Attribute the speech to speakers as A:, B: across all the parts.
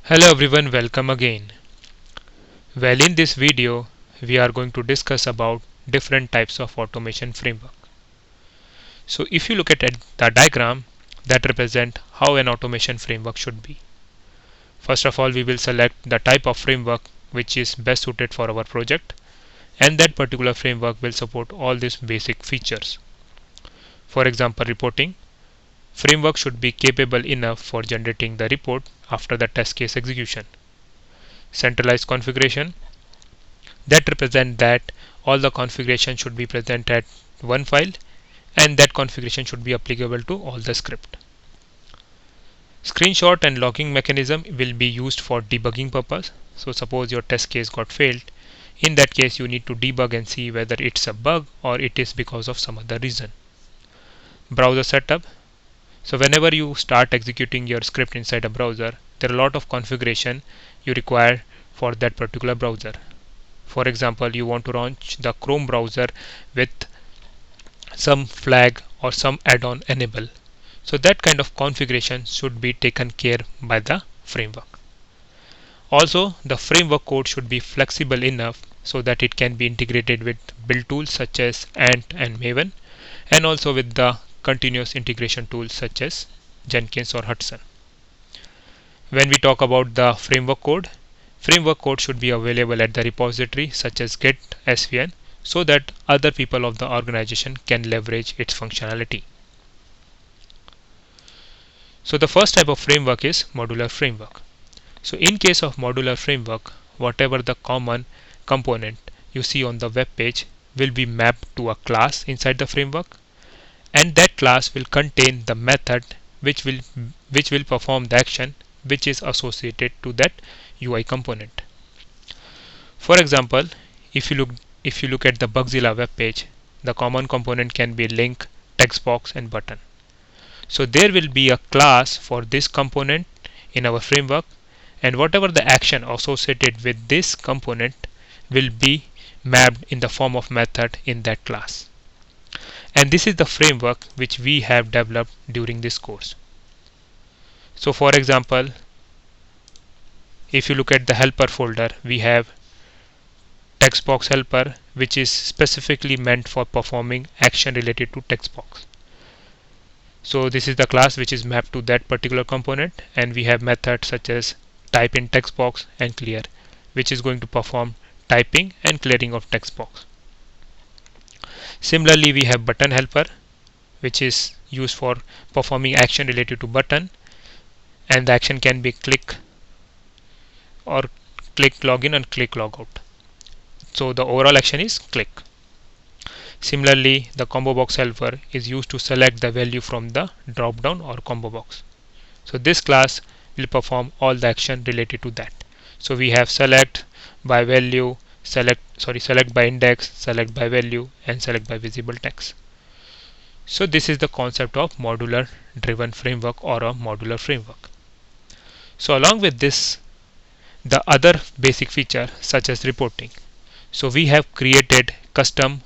A: Hello everyone, welcome again. Well, in this video we are going to discuss about different types of automation framework. So if you look at the diagram that represent how an automation framework should be. First of all, we will select the type of framework which is best suited for our project, and that particular framework will support all these basic features. For example, reporting. Framework should be capable enough for generating the report after the test case execution. Centralized configuration. That represent that all the configuration should be present at one file, and that configuration should be applicable to all the script. Screenshot and logging mechanism will be used for debugging purpose. So suppose your test case got failed. In that case, you need to debug and see whether it's a bug or it is because of some other reason. Browser setup. So whenever you start executing your script inside a browser, there are a lot of configuration you require for that particular browser. For example, you want to launch the Chrome browser with some flag or some add-on enable. So that kind of configuration should be taken care by the framework. Also, the framework code should be flexible enough so that it can be integrated with build tools such as Ant and Maven, and also with the continuous integration tools such as Jenkins or Hudson. When we talk about the framework code should be available at the repository such as Git, SVN, so that other people of the organization can leverage its functionality. So the first type of framework is modular framework. So in case of modular framework, whatever the common component you see on the web page will be mapped to a class inside the framework, and that class will contain the method which will perform the action which is associated to that UI component. For example, if you look at the Bugzilla web page, the common component can be link, text box and button. So there will be a class for this component in our framework, and whatever the action associated with this component will be mapped in the form of method in that class. And this is the framework which we have developed during this course. So for example, if you look at the helper folder, we have text box helper, which is specifically meant for performing action related to text box. So this is the class which is mapped to that particular component, and we have methods such as type in text box and clear, which is going to perform typing and clearing of text box. Similarly, we have button helper, which is used for performing action related to button, and the action can be click or click login and click logout. So the overall action is click. Similarly, the combo box helper is used to select the value from the drop down or combo box. So this class will perform all the action related to that. So we have select by value, select by index, select by value, and select by visible text. So this is the concept of modular driven framework or a modular framework. So along with this, the other basic feature such as reporting. So we have created custom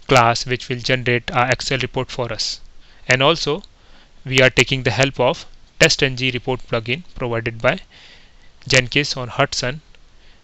A: class which will generate our Excel report for us, and also we are taking the help of TestNG report plugin provided by Jenkins or Hudson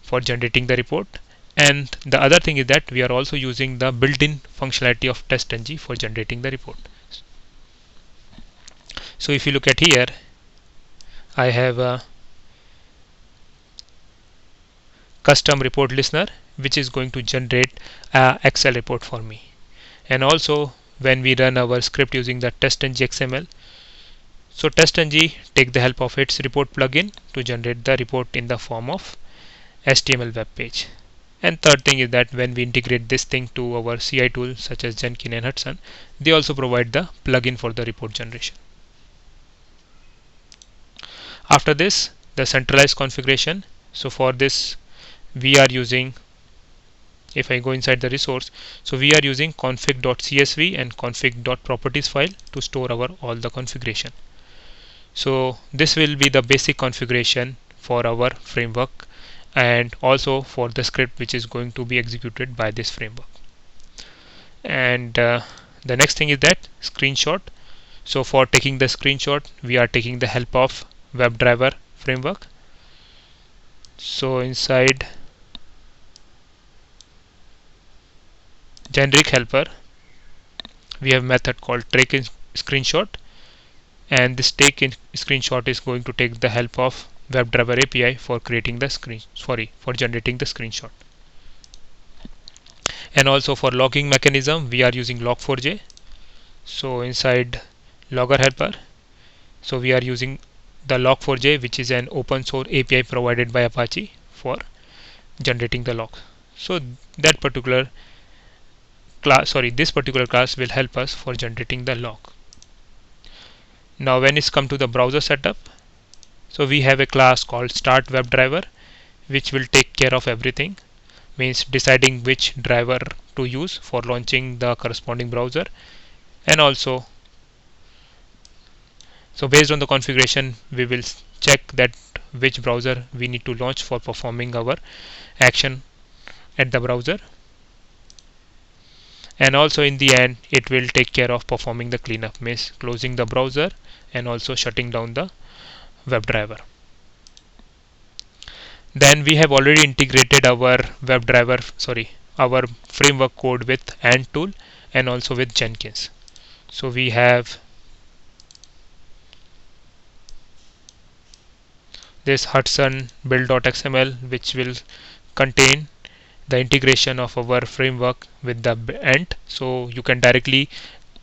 A: for generating the report. And the other thing is that we are also using the built-in functionality of TestNG for generating the report. So if you look at here, I have a custom report listener which is going to generate a Excel report for me. And also when we run our script using the TestNG XML, so TestNG take the help of its report plugin to generate the report in the form of HTML web page. And third thing is that when we integrate this thing to our CI tools such as Jenkins and Hudson, they also provide the plugin for the report generation. After this, the centralized configuration. So for this we are using, if I go inside the resource, so we are using config.csv and config.properties file to store our all the configuration. So this will be the basic configuration for our framework and also for the script which is going to be executed by this framework. And the next thing is that screenshot. So for taking the screenshot, we are taking the help of WebDriver framework. So inside generic helper we have method called take in screenshot, and this take in screenshot is going to take the help of WebDriver API for creating the for generating the screenshot. And also for logging mechanism we are using log4j. So inside logger helper, so we are using the log4j, which is an open source API provided by Apache for generating the logs. So that particular this particular class will help us for generating the log. Now when it's come to the browser setup, so we have a class called start WebDriver, which will take care of everything, means deciding which driver to use for launching the corresponding browser. And also, so based on the configuration we will check that which browser we need to launch for performing our action at the browser. And also in the end it will take care of performing the cleanup, means closing the browser and also shutting down the WebDriver. Then we have already integrated our our framework code with Ant tool and also with Jenkins. So we have this Hudson build.xml, which will contain the integration of our framework with the Ant, so you can directly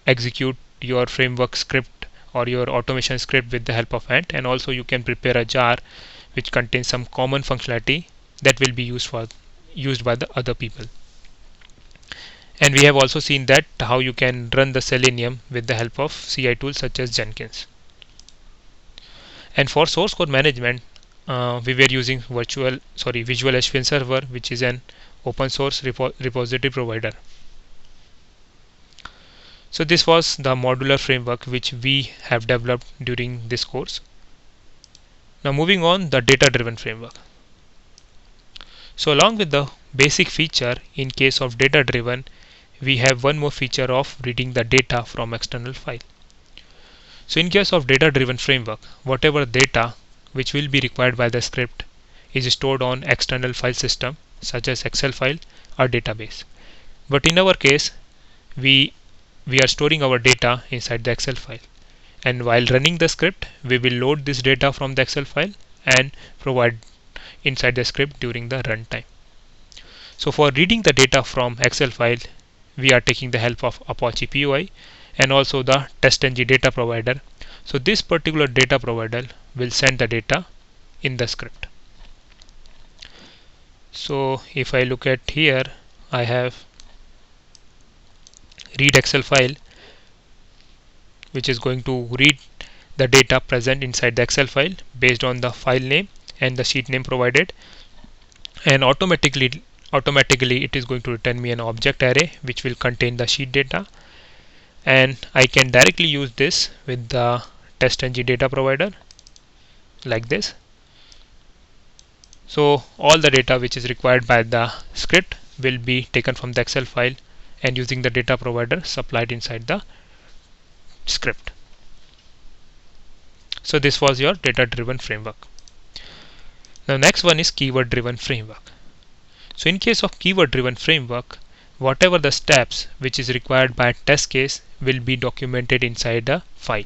A: execute your framework script or your automation script with the help of Ant. And also you can prepare a jar which contains some common functionality that will be used by the other people. And we have also seen that how you can run the Selenium with the help of CI tools such as Jenkins. And for source code management we were using Visual HVN Server, which is an open source repository provider. So this was the modular framework which we have developed during this course. Now moving on, the data driven framework. So along with the basic feature, in case of data driven, we have one more feature of reading the data from external file. So in case of data driven framework, whatever data which will be required by the script is stored on external file system such as Excel file or database. But in our case we are storing our data inside the Excel file, and while running the script we will load this data from the Excel file and provide inside the script during the runtime. So for reading the data from Excel file we are taking the help of Apache POI and also the TestNG data provider. So this particular data provider will send the data in the script. So if I look at here, I have read Excel file, which is going to read the data present inside the Excel file based on the file name and the sheet name provided, and automatically it is going to return me an object array which will contain the sheet data, and I can directly use this with the TestNG data provider like this. So all the data which is required by the script will be taken from the Excel file and using the data provider supplied inside the script. So this was your data driven framework. Now next one is keyword driven framework. So in case of keyword driven framework, whatever the steps which is required by test case will be documented inside the file,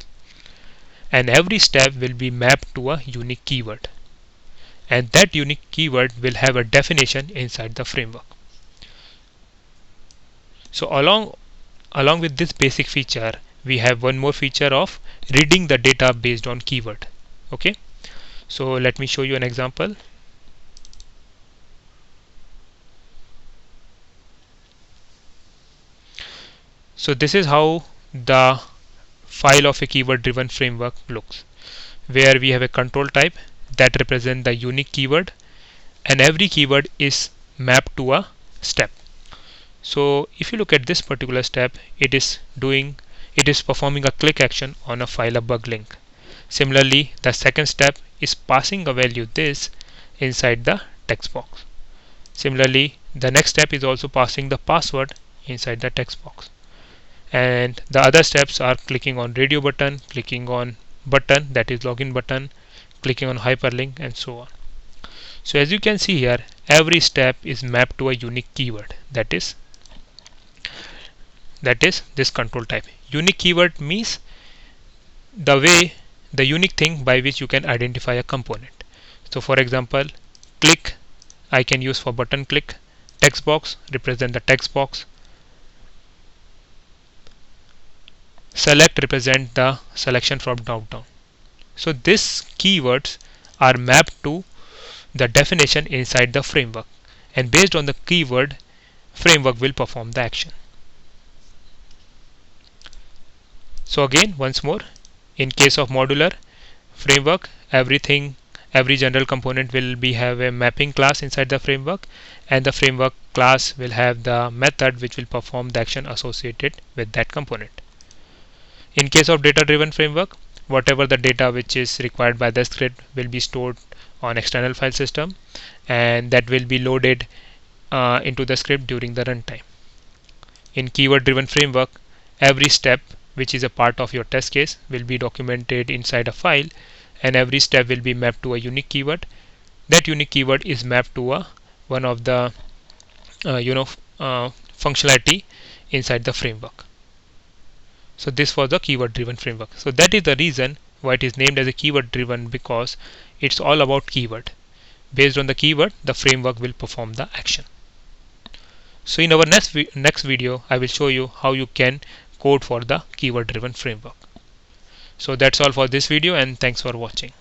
A: and every step will be mapped to a unique keyword, and that unique keyword will have a definition inside the framework. So along with this basic feature we have one more feature of reading the data based on keyword. Okay, so let me show you an example. So this is how the file of a keyword driven framework looks, where we have a control type that represents the unique keyword, and every keyword is mapped to a step. So if you look at this particular step, it is performing a click action on a file a bug link. Similarly, the second step is passing a value this inside the text box. Similarly, the next step is also passing the password inside the text box. And the other steps are clicking on radio button, clicking on button, that is login button, clicking on hyperlink, and so on. So as you can see here, every step is mapped to a unique keyword, that is this control type. Unique keyword means the unique thing by which you can identify a component. So for example, click I can use for button click, text box represent the text box, select represent the selection from drop down. So these keywords are mapped to the definition inside the framework, and based on the keyword, framework will perform the action. So again, once more, in case of modular framework, every general component will have a mapping class inside the framework, and the framework class will have the method which will perform the action associated with that component. In case of data driven framework, whatever the data which is required by the script will be stored on external file system, and that will be loaded into the script during the runtime. In keyword driven framework, every step which is a part of your test case will be documented inside a file, and every step will be mapped to a unique keyword. That unique keyword is mapped to one of the functionality inside the framework. So this was the keyword driven framework. So that is the reason why it is named as a keyword driven, because it's all about keyword. Based on the keyword, the framework will perform the action. So in our next video, I will show you how you can code for the keyword driven framework. So that's all for this video, and thanks for watching.